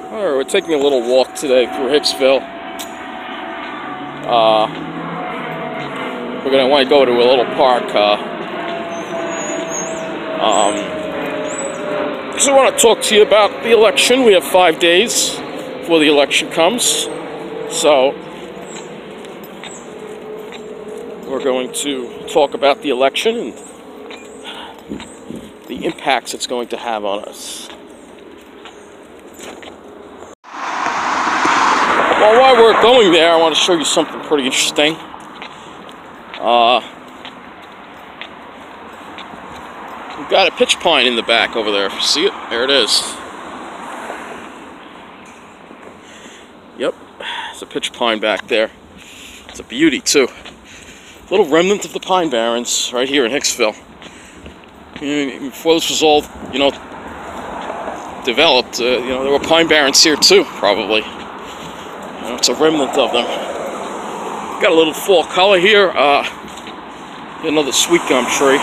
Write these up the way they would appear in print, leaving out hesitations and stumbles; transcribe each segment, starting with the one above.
Alright, we're taking a little walk today through Hicksville. We're gonna want to go to a little park. Because I want to talk to you about the election. We have 5 days before the election comes. So, we're going to talk about the election and the impacts it's going to have on us. Well, while we're going there, I want to show you something pretty interesting. We've got a pitch pine in the back over there. If you see it, there it is. Yep, it's a pitch pine back there. It's a beauty too. A little remnant of the pine barrens right here in Hicksville. Before this was all, developed, there were pine barrens here too, probably. It's a remnant of them. Got a little fall color here. Another sweet gum tree.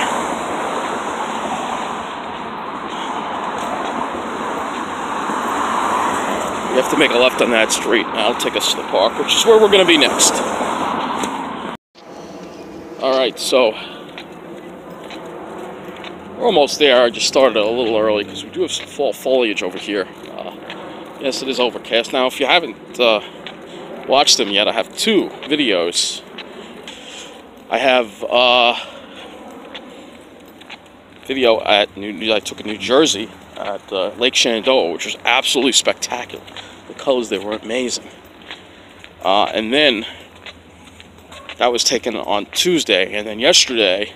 We have to make a left on that street. That'll take us to the park, which is where we're going to be next. Alright, so we're almost there. I just started a little early because we do have some fall foliage over here. Yes, it is overcast. Now, if you haven't watched them yet, I have 2 videos. I have video I took in New Jersey at Lake Shenandoah, which was absolutely spectacular. The colors there were amazing. And then that was taken on Tuesday, and then yesterday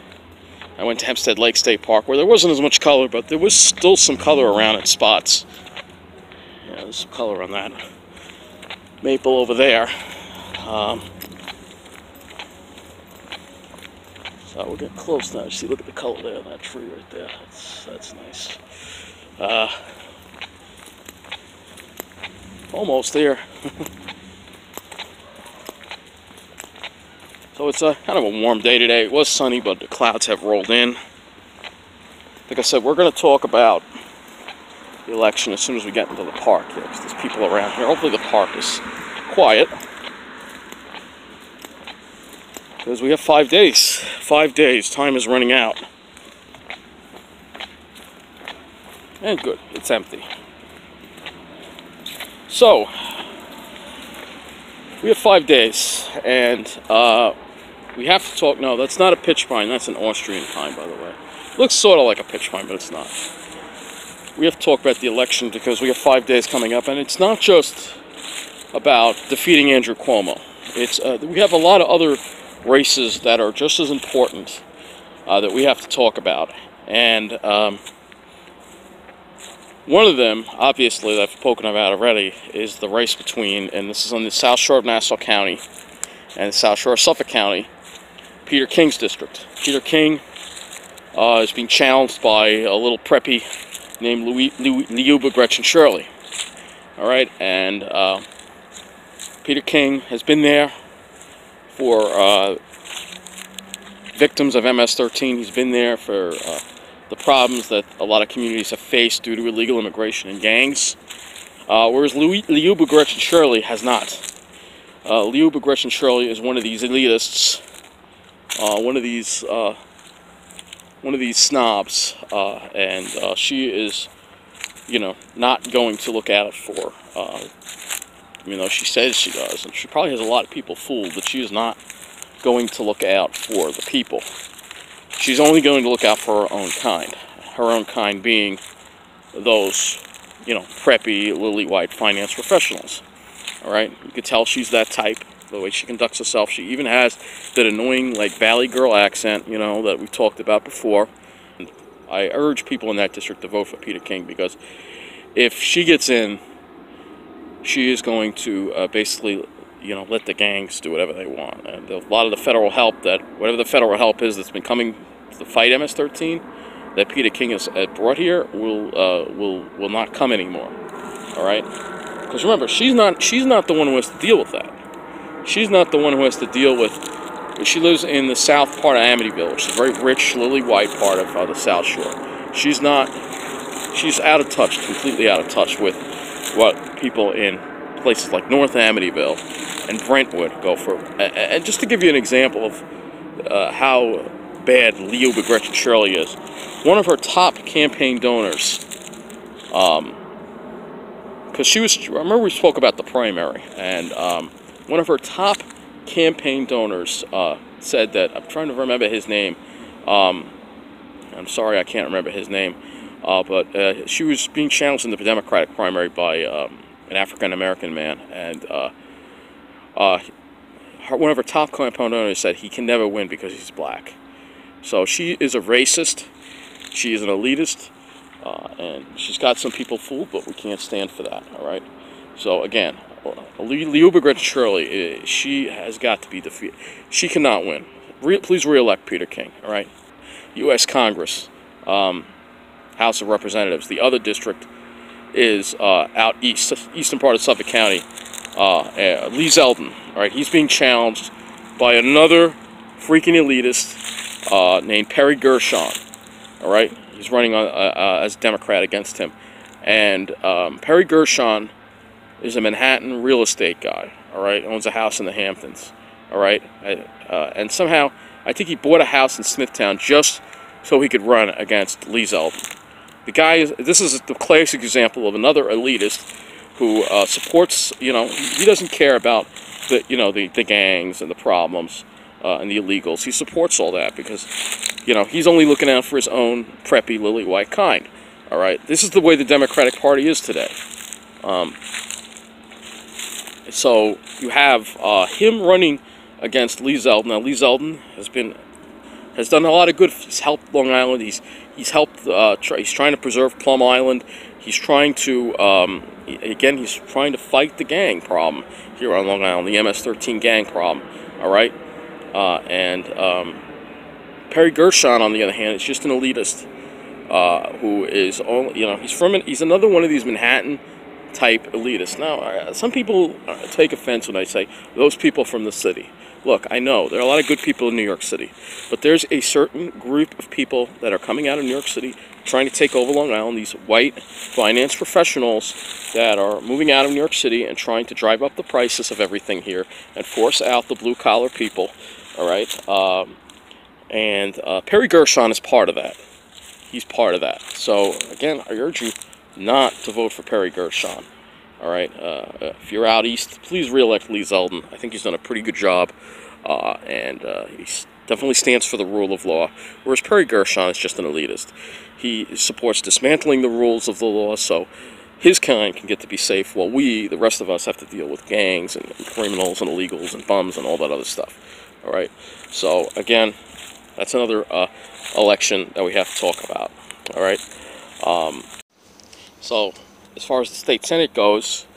I went to Hempstead Lake State Park, where there wasn't as much color, but there was still some color around in spots. Yeah, there's some color on that maple over there. So we're getting close now. See, look at the color there on that tree right there. That's nice. Almost there. So it's kind of a warm day today. It was sunny, but the clouds have rolled in. Like I said, we're going to talk about the election as soon as we get into the park here, because there's people around here. Hopefully the park is quiet, because we have 5 days. 5 days. Time is running out. And good, it's empty. So, we have 5 days, and we have to talk. No, that's not a pitch pine, that's an Austrian pine, by the way. Looks sort of like a pitch pine, but it's not. We have to talk about the election because we have 5 days coming up, and it's not just about defeating Andrew Cuomo. It's we have a lot of other races that are just as important that we have to talk about, and one of them, obviously, that I've spoken about already, is the race between, and this is on the South Shore of Nassau County and the South Shore of Suffolk County, Peter King's district. Peter King is being challenged by a little preppy named Liuba, Gretchen, Shirley. Alright, and Peter King has been there for victims of MS-13. He's been there for the problems that a lot of communities have faced due to illegal immigration and gangs, whereas Liuba, Gretchen, Shirley has not. Liuba, Gretchen, Shirley is one of these elitists, one of these snobs, and she is, not going to look out for, even though she says she does, and she probably has a lot of people fooled, but she is not going to look out for the people. She's only going to look out for her own kind being those, preppy, lily-white finance professionals. Alright, you can tell she's that type, the way she conducts herself. She even has that annoying, Valley girl accent, that we've talked about before. I urge people in that district to vote for Peter King, because if she gets in, she is going to basically, let the gangs do whatever they want. And a lot of the federal help whatever the federal help is that's been coming to fight MS-13, that Peter King has brought here, will not come anymore. All right, because remember, she's not the one who has to deal with that. She's not the one who has to deal with. She lives in the south part of Amityville, which is a very rich, lily-white part of the South Shore. She's out of touch, completely out of touch with what people in places like North Amityville and Brentwood go for. And just to give you an example of how bad Liuba Gretchen Shirley is, one of her top campaign donors, because remember we spoke about the primary, and one of her top campaign donors said that, I'm trying to remember his name, I'm sorry I can't remember his name, but she was being challenged in the Democratic primary by an African-American man, and one of her top campaign donors said he can never win because he's black. So she is a racist, she is an elitist, and she's got some people fooled, but we can't stand for that, all right? So again, Liuba Gretchen Shirley, she has got to be defeated. She cannot win. Please re-elect Peter King, all right? U.S. Congress, House of Representatives. The other district is out east, eastern part of Suffolk County. Lee Zeldin, all right? He's being challenged by another freaking elitist named Perry Gerhon, all right? He's running as a Democrat against him. And Perry Gerhon is a Manhattan real estate guy, all right? Owns a house in the Hamptons, all right? And somehow, I think he bought a house in Smithtown just so he could run against Lee Zeldin. The guy this is the classic example of another elitist who supports, you know, he doesn't care about the, you know, the gangs and the problems and the illegals. He supports all that because, you know, he's only looking out for his own preppy, lily white kind. All right, this is the way the Democratic Party is today. So you have him running against Lee Zeldin. Now Lee Zeldin has done a lot of good. He's helped Long Island. He's helped. He's trying to preserve Plum Island. He's trying to again. He's trying to fight the gang problem here on Long Island, the MS-13 gang problem. All right, Perry Gerhon, on the other hand, is just an elitist who is only, you know, he's another one of these Manhattan type elitists. Now, some people take offense when I say those people from the city. Look, I know there are a lot of good people in New York City, but there's a certain group of people that are coming out of New York City trying to take over Long Island, these white finance professionals that are moving out of New York City and trying to drive up the prices of everything here and force out the blue-collar people, all right? Perry Gerhon is part of that. He's part of that. So, again, I urge you not to vote for Perry Gerhon. All right, if you're out east, please re-elect Lee Zeldin. I think he's done a pretty good job, and he definitely stands for the rule of law, whereas Perry Gerhon is just an elitist. He supports dismantling the rules of the law so his kind can get to be safe, while we, the rest of us, have to deal with gangs and criminals and illegals and bums and all that other stuff. All right, so again, that's another election that we have to talk about. All right, so as far as the state senate goes,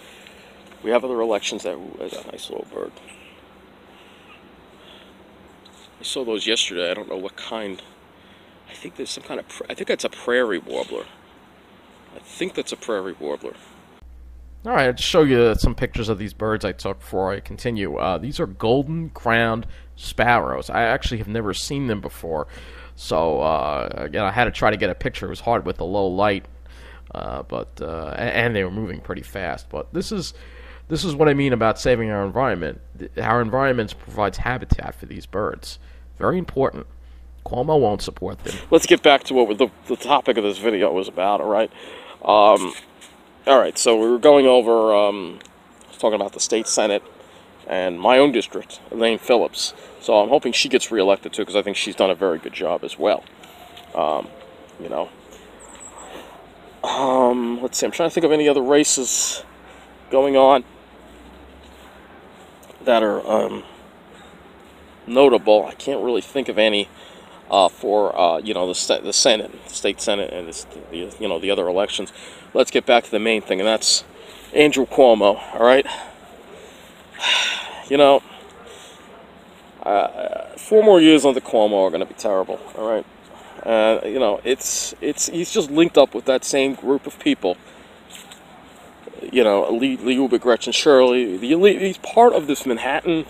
we have other elections that. Ooh, there's a nice little bird. I saw those yesterday. I don't know what kind. I think there's some kind of. I think that's a prairie warbler. I think that's a prairie warbler. All right, I'll show you some pictures of these birds I took before I continue. These are golden-crowned sparrows. I actually have never seen them before, so again, I had to try to get a picture. It was hard with the low light, and they were moving pretty fast. But this is what I mean about saving our environment. Our environment provides habitat for these birds. Very important. Cuomo won't support them. Let's get back to what the topic of this video was about, all right? All right, so we were going over, I was talking about the state senate and my own district, Elaine Phillips. So I'm hoping she gets reelected too, because I think she's done a very good job as well. You know. Let's see, I'm trying to think of any other races going on that are notable. I can't really think of any for you know, the Senate, the state senate, and you know, the other elections. Let's get back to the main thing, and that's Andrew Cuomo. All right, you know, 4 more years under Cuomo are going to be terrible. All right, you know, he's just linked up with that same group of people. You know, Liuba, Gretchen, Shirley, the elite. He's part of this Manhattan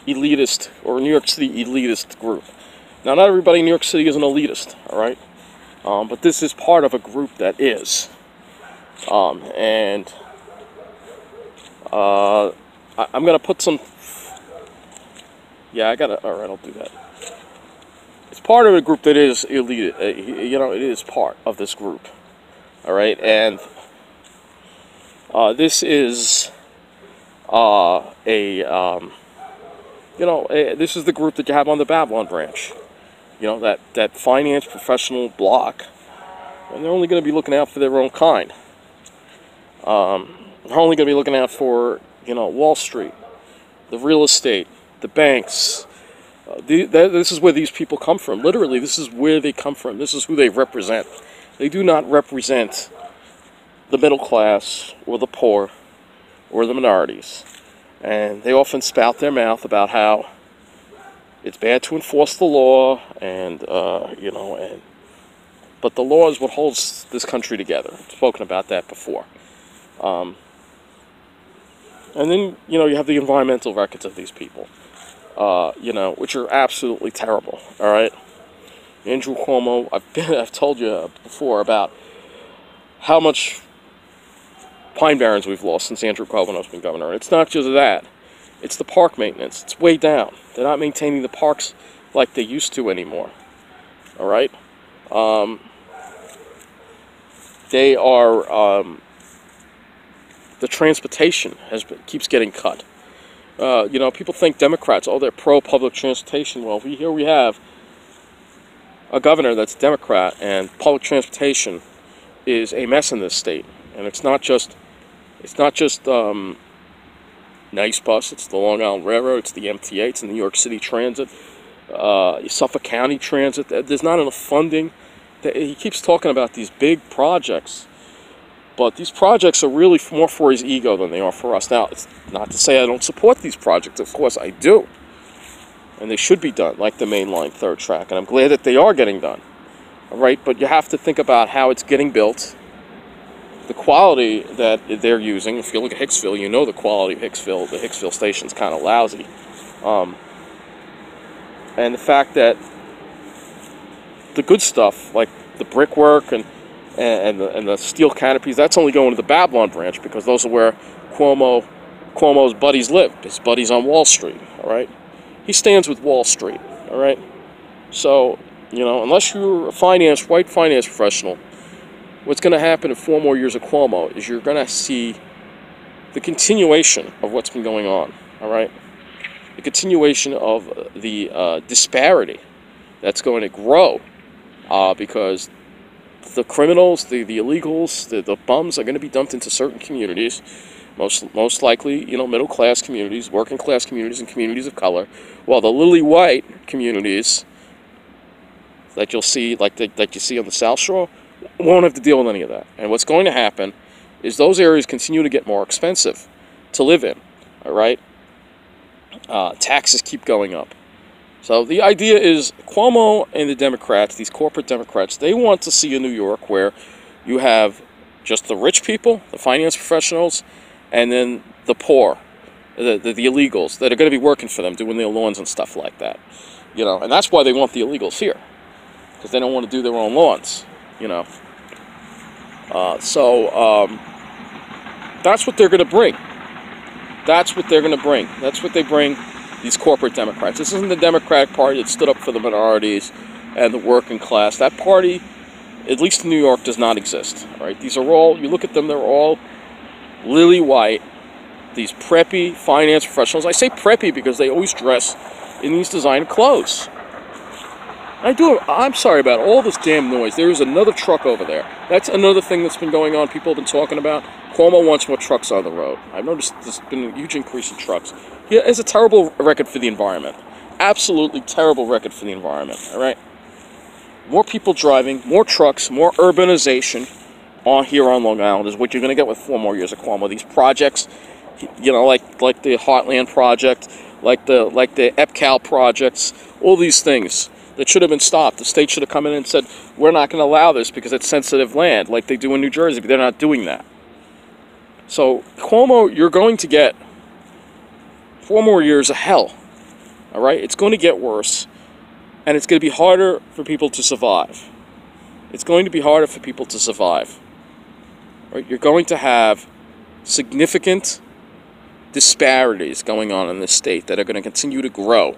elitist or New York City elitist group. Now, not everybody in New York City is an elitist, all right? But this is part of a group that is. And I'm gonna put some. Yeah, I gotta. All right, I'll do that. It's part of a group that is elite. You know, it is part of this group. All right, and this is this is the group that you have on the Babylon branch. You know, that finance professional block, and they're only going to be looking out for their own kind. They're only going to be looking out for, you know, Wall Street, the real estate, the banks. This is where these people come from. Literally, this is where they come from. This is who they represent. They do not represent the middle class or the poor or the minorities. And they often spout their mouth about how it's bad to enforce the law, and but the law is what holds this country together. I've spoken about that before. And then, you know, you have the environmental records of these people, which are absolutely terrible. All right, Andrew Cuomo. I've told you before about how much pine barrens we've lost since Andrew Cuomo's been governor. It's not just that; it's the park maintenance. It's way down. They're not maintaining the parks like they used to anymore. All right, they are. The transportation keeps getting cut. People think Democrats, they're pro-public transportation. Well, here we have a governor that's Democrat, and public transportation is a mess in this state. And it's not just Nice Bus. It's the Long Island Railroad. It's the MTA. It's the New York City Transit. Suffolk County Transit. There's not enough funding. He keeps talking about these big projects. But these projects are really more for his ego than they are for us. Now, it's not to say I don't support these projects. Of course, I do. And they should be done, like the mainline third track. And I'm glad that they are getting done. All right? But you have to think about how it's getting built. The quality that they're using. If you look at Hicksville, you know the quality of Hicksville. The Hicksville station's kind of lousy. And the fact that the good stuff, like the brickwork and the steel canopies, that's only going to the Babylon branch, because those are where Cuomo's buddies live. His buddies on Wall Street, all right? He stands with Wall Street, all right? So, unless you're a white finance professional, what's going to happen in 4 more years of Cuomo is you're going to see the continuation of what's been going on, all right? The continuation of the disparity that's going to grow because the criminals, the illegals, the bums are going to be dumped into certain communities, most likely, middle-class communities, working-class communities, and communities of color, while the lily-white communities that you'll see, like you see on the South Shore, won't have to deal with any of that. And what's going to happen is those areas continue to get more expensive to live in, all right? Taxes keep going up. So the idea is Cuomo and the Democrats, these corporate Democrats, they want to see a New York where you have just the rich people, the finance professionals, and then the poor, the illegals that are going to be working for them, doing their lawns and stuff like that. And that's why they want the illegals here, because they don't want to do their own lawns, that's what they're going to bring. That's what they're going to bring. That's what they bring. These corporate Democrats. This isn't the Democratic Party that stood up for the minorities and the working class. That party, at least in New York, does not exist. All right? These are all, you look at them, they're all lily white, these preppy finance professionals. I say preppy because they always dress in these designer clothes. I'm sorry about all this damn noise. There is another truck over there. That's another thing that's been going on, people have been talking about. Cuomo wants more trucks on the road. I've noticed there's been a huge increase in trucks. He has a terrible record for the environment. Absolutely terrible record for the environment, all right? More people driving, more trucks, more urbanization here on Long Island is what you're going to get with 4 more years of Cuomo. These projects, like the Heartland project, like the EPCAL projects, all these things that should have been stopped. The state should have come in and said, we're not going to allow this because it's sensitive land, like they do in New Jersey, but they're not doing that. So, Cuomo, you're going to get 4 more years of hell, all right? It's going to get worse, and it's going to be harder for people to survive. It's going to be harder for people to survive. Right? You're going to have significant disparities going on in this state that are going to continue to grow,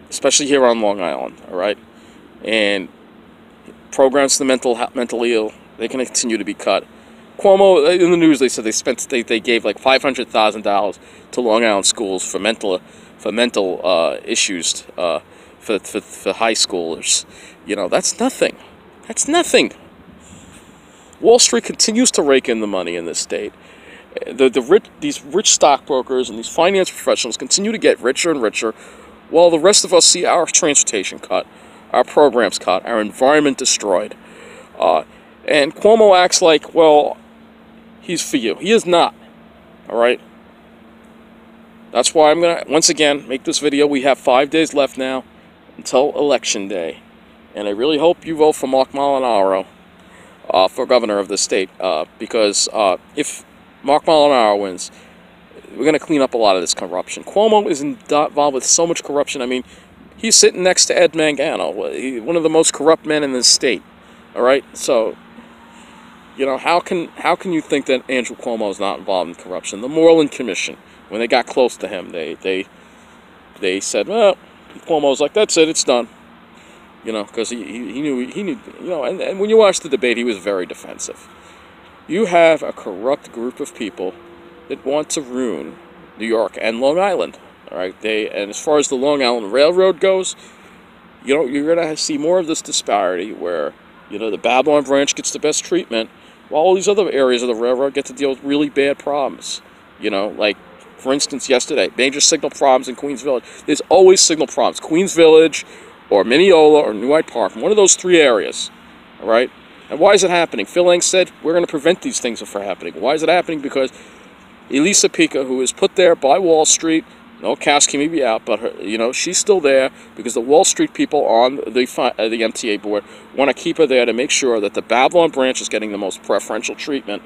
especially here on Long Island, all right? And programs for the mentally ill, they can continue to be cut. Cuomo, in the news, they said they gave like $500,000 to Long Island schools for mental issues for high schoolers. You know, that's nothing. That's nothing. Wall Street continues to rake in the money in this state. These rich stockbrokers and these finance professionals continue to get richer and richer, while the rest of us see our transportation cut, our programs cut, our environment destroyed. And Cuomo acts like, well, he's for you. He is not. All right? That's why I'm going to, once again, make this video. We have 5 days left now until Election Day. And I really hope you vote for Mark Molinaro for governor of the state. Because if Mark Molinaro wins, we're going to clean up a lot of this corruption. Cuomo is involved with so much corruption. I mean, he's sitting next to Ed Mangano, one of the most corrupt men in this state. All right? So, you know, how can you think that Andrew Cuomo is not involved in corruption? The Moreland Commission, when they got close to him, they said, well, Cuomo's like, that's it, it's done. You know, because he knew, you know, and when you watch the debate, he was very defensive. You have a corrupt group of people that want to ruin New York and Long Island. All right, and as far as the Long Island Railroad goes, you know, you're going to see more of this disparity where, you know, the Babylon branch gets the best treatment, while all these other areas of the railroad get to deal with really bad problems. You know, like, for instance, yesterday, major signal problems in Queens Village. There's always signal problems. Queens Village, or Mineola, or New Hyde Park, one of those three areas. All right? And why is it happening? Phil Lang said, we're going to prevent these things from happening. Why is it happening? Because Elisa Pica, who is put there by Wall Street, no, Cash may be out, but her, you know, she's still there because the Wall Street people on the MTA board want to keep her there to make sure that the Babylon branch is getting the most preferential treatment.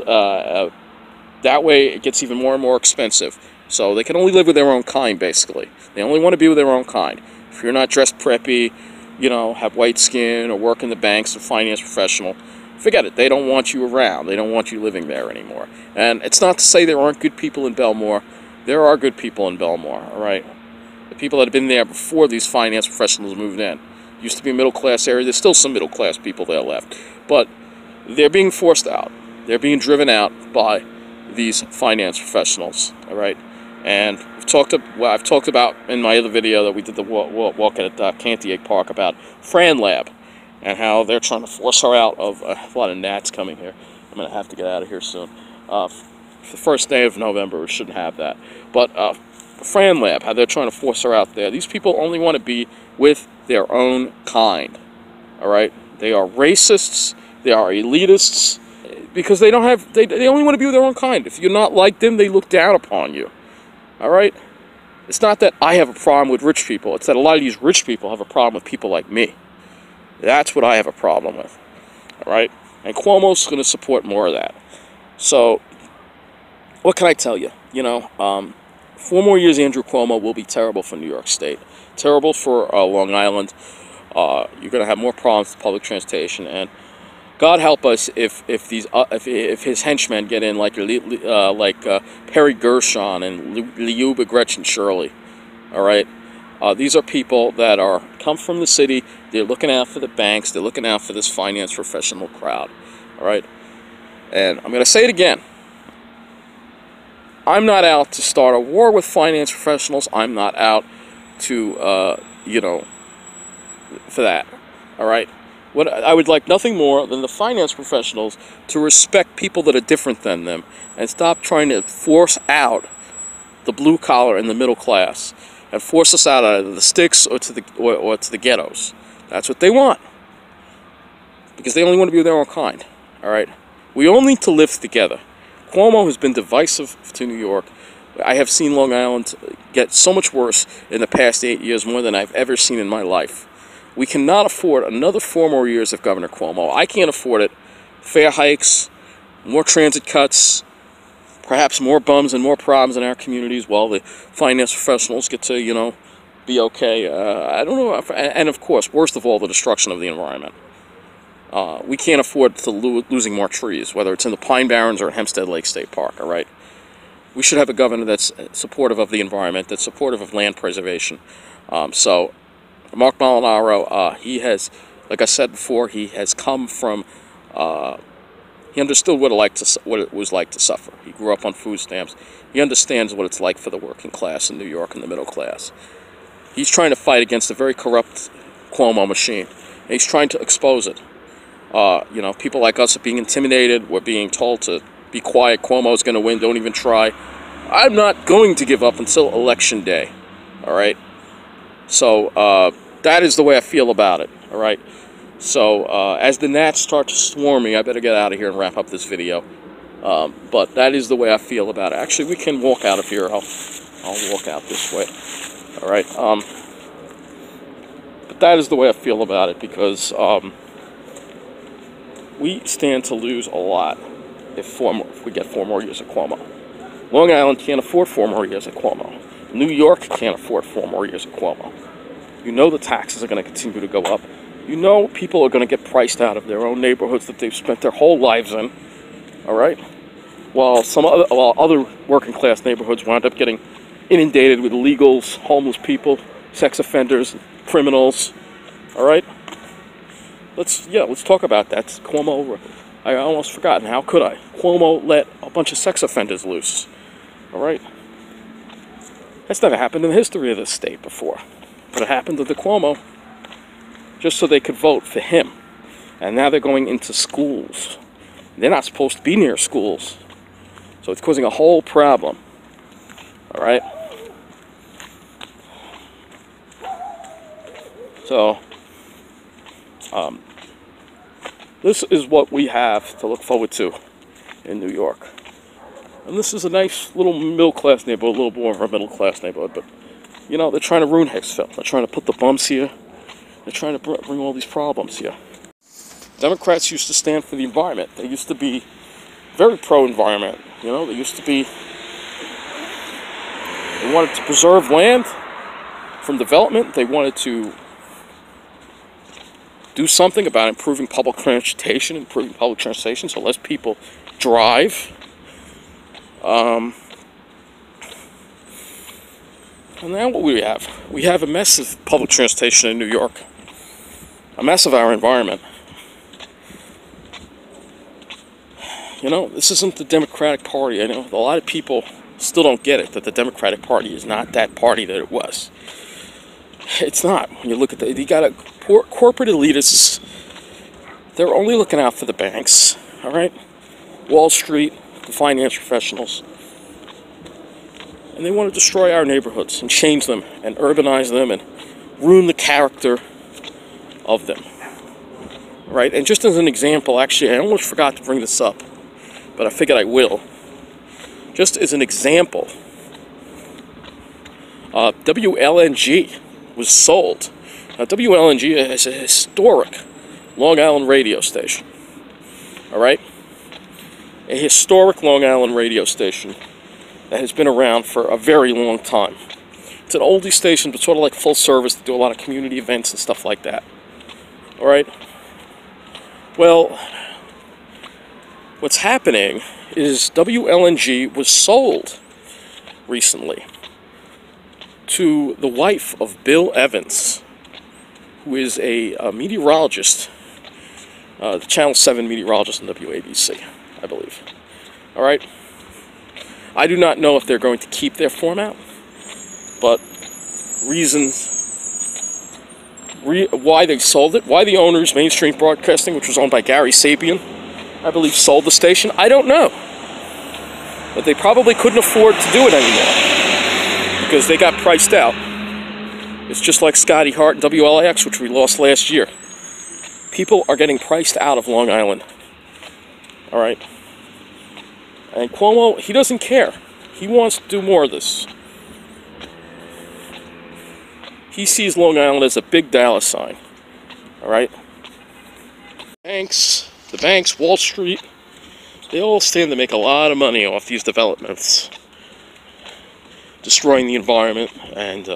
That way, it gets even more and more expensive. So they can only live with their own kind, basically. They only want to be with their own kind. If you're not dressed preppy, you know, have white skin, or work in the banks, or finance professional, forget it. They don't want you around. They don't want you living there anymore. And it's not to say there aren't good people in Belmore. There are good people in Belmore, all right? The people that have been there before these finance professionals moved in. Used to be a middle-class area. There's still some middle-class people there left. But they're being forced out. They're being driven out by these finance professionals, all right? And I've talked about in my other video that we did the walk at Cantiac Park about Fran Lab and how they're trying to force her out of a lot of gnats coming here. I'm going to have to get out of here soon. The first day of November, we shouldn't have that. But Fran Lab, how they're trying to force her out there. These people only want to be with their own kind, all right? They are racists. They are elitists because they don't have. They only want to be with their own kind. If you're not like them, they look down upon you, all right? It's not that I have a problem with rich people. It's that a lot of these rich people have a problem with people like me. That's what I have a problem with, all right? And Cuomo's going to support more of that. So, what can I tell you? You know, 4 more years Andrew Cuomo will be terrible for New York State. Terrible for Long Island. You're going to have more problems with public transportation. And God help us if his henchmen get in like Perry Gerhon and Liuba, Gretchen, Shirley. All right? These are people that come from the city. They're looking out for the banks. They're looking out for this finance professional crowd. All right? And I'm going to say it again. I'm not out to start a war with finance professionals. I'm not out to, you know, for that. All right? What I would like nothing more than the finance professionals to respect people that are different than them and stop trying to force out the blue collar and the middle class and force us out either the sticks or to the ghettos. That's what they want. Because they only want to be with their own kind. All right? We all need to live together. Cuomo has been divisive to New York. I have seen Long Island get so much worse in the past 8 years, more than I've ever seen in my life. We cannot afford another 4 more years of Governor Cuomo. I can't afford it. Fare hikes, more transit cuts, perhaps more bums and more problems in our communities while the finance professionals get to, you know, be okay. I don't know. And of course, worst of all, the destruction of the environment. We can't afford to losing more trees, whether it's in the Pine Barrens or in Hempstead Lake State Park, all right? We should have a governor that's supportive of the environment, that's supportive of land preservation. So Mark Molinaro, he has, like I said before, he has come from, he understood what it was like to suffer. He grew up on food stamps. He understands what it's like for the working class in New York and the middle class. He's trying to fight against a very corrupt Cuomo machine, and he's trying to expose it. You know, people like us are being intimidated. We're being told to be quiet. Cuomo's going to win. Don't even try. I'm not going to give up until Election Day. All right? So, that is the way I feel about it. All right? So, as the gnats start to swarm me, I better get out of here and wrap up this video. But that is the way I feel about it. Actually, we can walk out of here. I'll walk out this way. All right? But that is the way I feel about it, because we stand to lose a lot if we get 4 more years of Cuomo. Long Island can't afford 4 more years of Cuomo. New York can't afford 4 more years of Cuomo. You know the taxes are going to continue to go up. You know people are going to get priced out of their own neighborhoods that they've spent their whole lives in. All right? While other working class neighborhoods wind up getting inundated with illegals, homeless people, sex offenders, criminals. All right? Let's talk about that. Cuomo, I almost forgotten. How could I? Cuomo let a bunch of sex offenders loose. All right? That's never happened in the history of this state before. But it happened to the Cuomo just so they could vote for him. And now they're going into schools. They're not supposed to be near schools. So it's causing a whole problem. All right? So, this is what we have to look forward to in New York. And this is a nice little middle-class neighborhood, a little more of a middle-class neighborhood. But, you know, they're trying to ruin Hicksville. They're trying to put the bumps here. They're trying to bring all these problems here. Democrats used to stand for the environment. They used to be very pro-environment. You know, they used to be... They wanted to preserve land from development. They wanted to do something about improving public transportation, so less people drive. And now what we have? We have a mess of public transportation in New York. A mess of our environment. You know, this isn't the Democratic Party. I know a lot of people still don't get it, that the Democratic Party is not that party that it was. It's not. When you look at you got corporate elitists. They're only looking out for the banks, all right? Wall Street, the finance professionals. And they want to destroy our neighborhoods and change them and urbanize them and ruin the character of them, right? And just as an example, actually, I almost forgot to bring this up, but I figured I will. Just as an example, WLNG was sold. Now, WLNG is a historic Long Island radio station. All right? A historic Long Island radio station that has been around for a very long time. It's an oldie station, but sort of like full service. They do a lot of community events and stuff like that. All right? Well, what's happening is WLNG was sold recently to the wife of Bill Evans, who is a meteorologist, the Channel 7 meteorologist in WABC, I believe. All right? I do not know if they're going to keep their format, but reasons why they sold it, why the owners, Mainstream Broadcasting, which was owned by Gary Sapien, I believe, sold the station, I don't know. But they probably couldn't afford to do it anymore because they got priced out. It's just like Scotty Hart and WLAX, which we lost last year. People are getting priced out of Long Island. All right? And Cuomo, he doesn't care. He wants to do more of this. He sees Long Island as a big dollar sign. All right? The banks, Wall Street, they all stand to make a lot of money off these developments. Destroying the environment and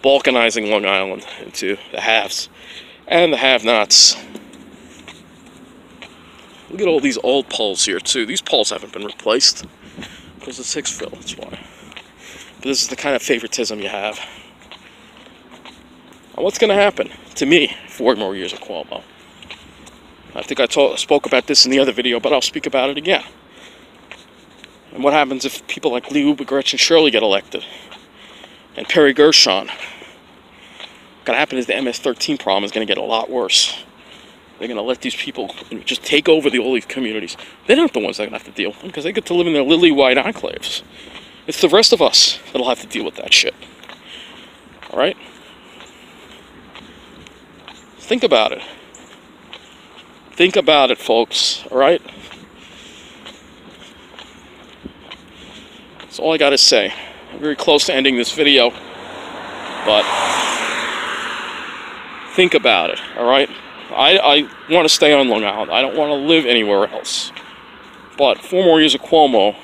balkanizing Long Island into the haves and the have-nots. Look at all these old poles here, too. These poles haven't been replaced because it's Hicksville, that's why. But this is the kind of favoritism you have. And what's going to happen to me 4 more years of Cuomo? I think I spoke about this in the other video, but I'll speak about it again. And what happens if people like Liuba, Gretchen, Shirley get elected? And Perry Gerhon? What's going to happen is the MS-13 problem is going to get a lot worse. They're going to let these people just take over all these communities. They're not the ones that are going to have to deal with them because they get to live in their lily-white enclaves. It's the rest of us that'll have to deal with that shit. Alright? Think about it. Think about it, folks. Alright? That's all I got to say. I'm very close to ending this video. But think about it. Alright? I want to stay on Long Island. I don't want to live anywhere else. But 4 more years of Cuomo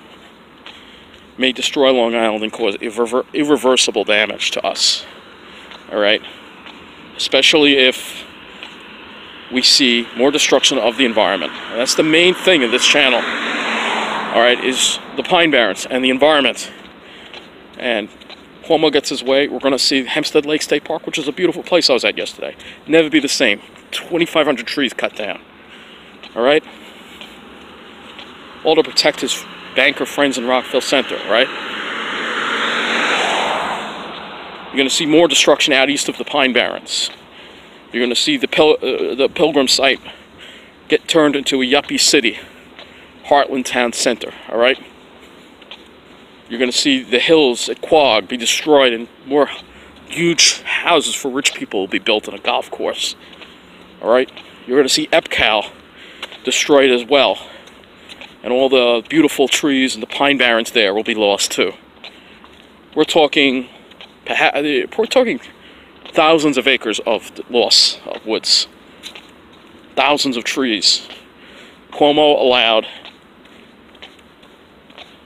may destroy Long Island and cause irreversible damage to us. Alright? Especially if we see more destruction of the environment. And that's the main thing of this channel. Alright, is the Pine Barrens and the environment. And Cuomo gets his way, we're going to see Hempstead Lake State Park, which is a beautiful place I was at yesterday. Never be the same. 2,500 trees cut down. Alright? All to protect his banker friends in Rockville Center, right? You're going to see more destruction out east of the Pine Barrens. You're going to see the Pilgrim site get turned into a yuppie city. Heartland Town Center, alright? You're going to see the hills at Quag be destroyed and more huge houses for rich people will be built on a golf course. Alright? You're going to see Epcal destroyed as well. And all the beautiful trees and the Pine Barrens there will be lost too. We're talking thousands of acres of loss of woods. Thousands of trees. Cuomo allowed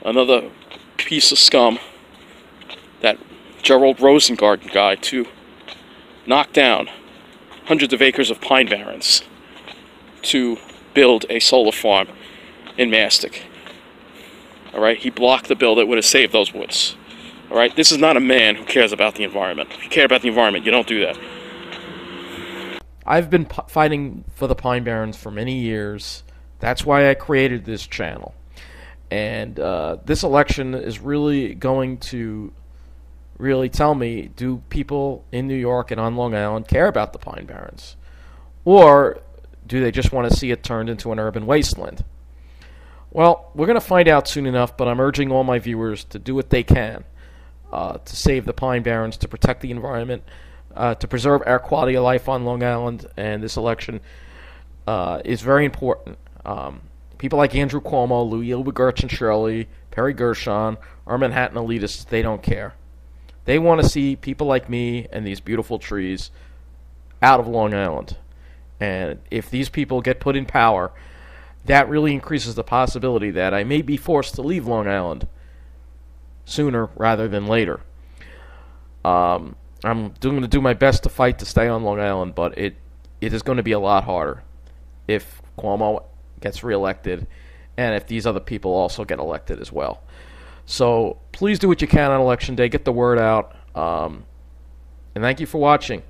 another piece of scum, that Gerald Rosengarten guy, to knock down hundreds of acres of Pine Barrens to build a solar farm in Mastic. Alright, he blocked the bill that would have saved those woods. Alright, this is not a man who cares about the environment. If you care about the environment, you don't do that. I've been fighting for the Pine Barrens for many years. That's why I created this channel. And this election is really going to tell me, do people in New York and on Long Island care about the Pine Barrens? Or do they just want to see it turned into an urban wasteland? Well, we're going to find out soon enough, but I'm urging all my viewers to do what they can to save the Pine Barrens, to protect the environment, to preserve our quality of life on Long Island. And this election is very important. People like Andrew Cuomo, Liuba, Gretchen, Shirley, Perry Gerhon, are Manhattan elitists. They don't care. They want to see people like me and these beautiful trees out of Long Island. And if these people get put in power, that really increases the possibility that I may be forced to leave Long Island sooner rather than later. I'm going to do my best to fight to stay on Long Island, but it is going to be a lot harder if Cuomo gets reelected and if these other people also get elected as well. So please do what you can on Election Day. Get the word out. And thank you for watching.